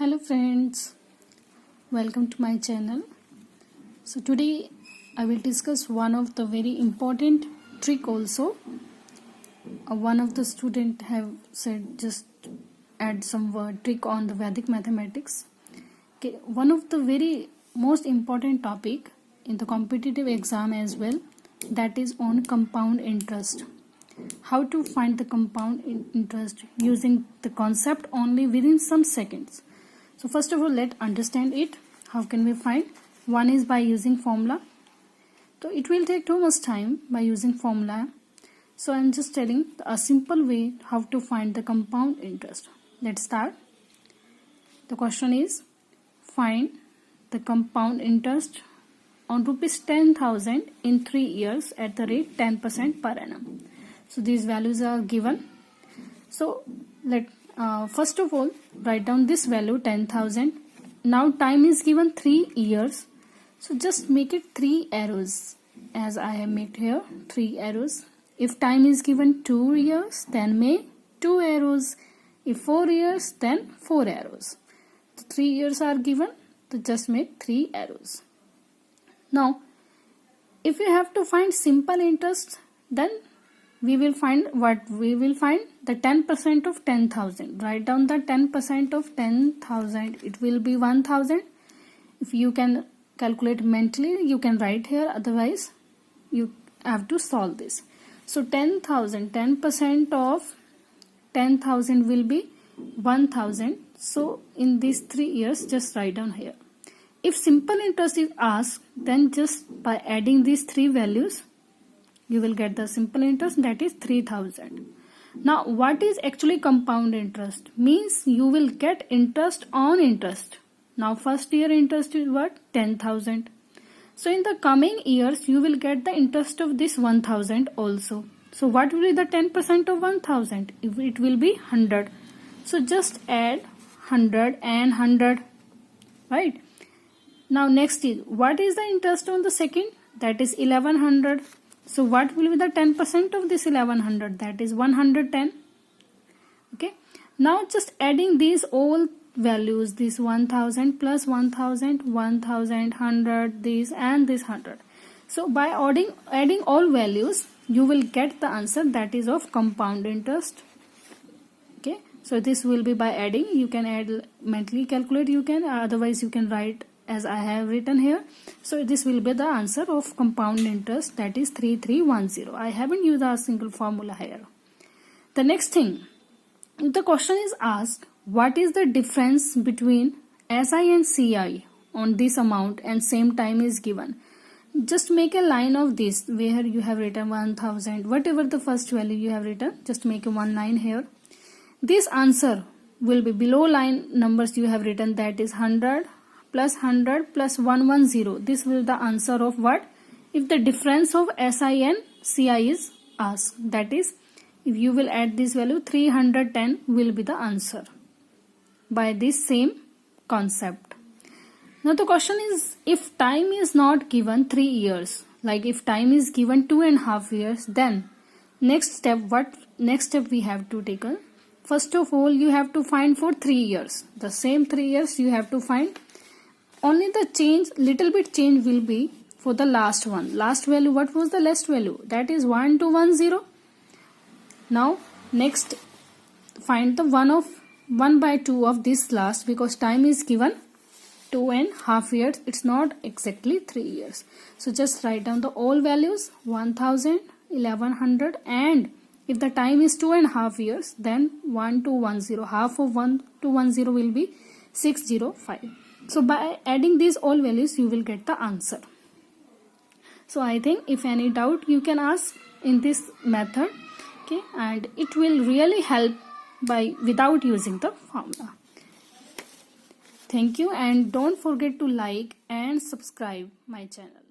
Hello friends, welcome to my channel. So today I will discuss one of the very important trick also. One of the student have said just add some word trick on the Vedic mathematics. Okay, one of the very most important topic in the competitive exam as well, that is on compound interest. How to find the compound interest using the concept only within some seconds. So first of all, let's understand it. How can we find? One is by using formula. So it will take too much time by using formula. So I'm just telling a simple way how to find the compound interest. Let's start. The question is, find the compound interest on rupees 10,000 in 3 years at the rate 10% per annum. So these values are given. So first of all, write down this value 10,000. Now time is given 3 years. So just make it 3 arrows as I have made here 3 arrows. If time is given 2 years, then make 2 arrows. If 4 years, then 4 arrows. So 3 years are given, so just make 3 arrows. Now, if you have to find simple interest, then we will find the 10% of 10,000. Write down the 10% of 10,000. It will be 1,000. If you can calculate mentally, you can write here. Otherwise, you have to solve this. So 10,000, 10% of 10,000 will be 1,000. So in these 3 years, just write down here. If simple interest is asked, then just by adding these 3 values, you will get the simple interest, that is 3,000. Now what is actually compound interest? Means you will get interest on interest. Now first year interest is what? 10,000. So in the coming years you will get the interest of this 1,000 also. So what will be the 10% of 1,000? It will be 100. So just add 100 and 100. Right? Now next is, what is the interest on the second? That is 1100. So what will be the 10% of this 1100? That is 110. Okay. Now just adding these all values, this 1000 plus 1000, 1000, 100, this and this 100. So by adding all values, you will get the answer, that is of compound interest. Okay. So this will be by adding. You can add, mentally calculate, you can, otherwise you can write as I have written here. So this will be the answer of compound interest, that is 3310. I haven't used a single formula here. The next thing, the question is asked, what is the difference between SI and CI on this amount and same time is given? Just make a line of this where you have written 1000, whatever the first value you have written, just make a one line here. This answer will be below line numbers you have written, that is 100 plus 100 plus 110. This will be the answer of what? If the difference of SI and CI is asked. That is, if you will add this value, 310 will be the answer by this same concept. Now the question is, if time is not given 3 years, like if time is given 2.5 years, then next step we have to take? First of all, you have to find for 3 years. The same 3 years you have to find. Only the change, little bit change will be for the last one. Last value, what was the last value? That is 1210. Now next find the 1 by 2 of this last, because time is given 2.5 years. It's not exactly 3 years. So just write down the all values, 1000, 1100, and if the time is 2.5 years, then 1210. Half of 1210 will be 605. So by adding these all values, you will get the answer. So I think if any doubt, you can ask in this method. Okay, and it will really help without using the formula. Thank you, and don't forget to like and subscribe my channel.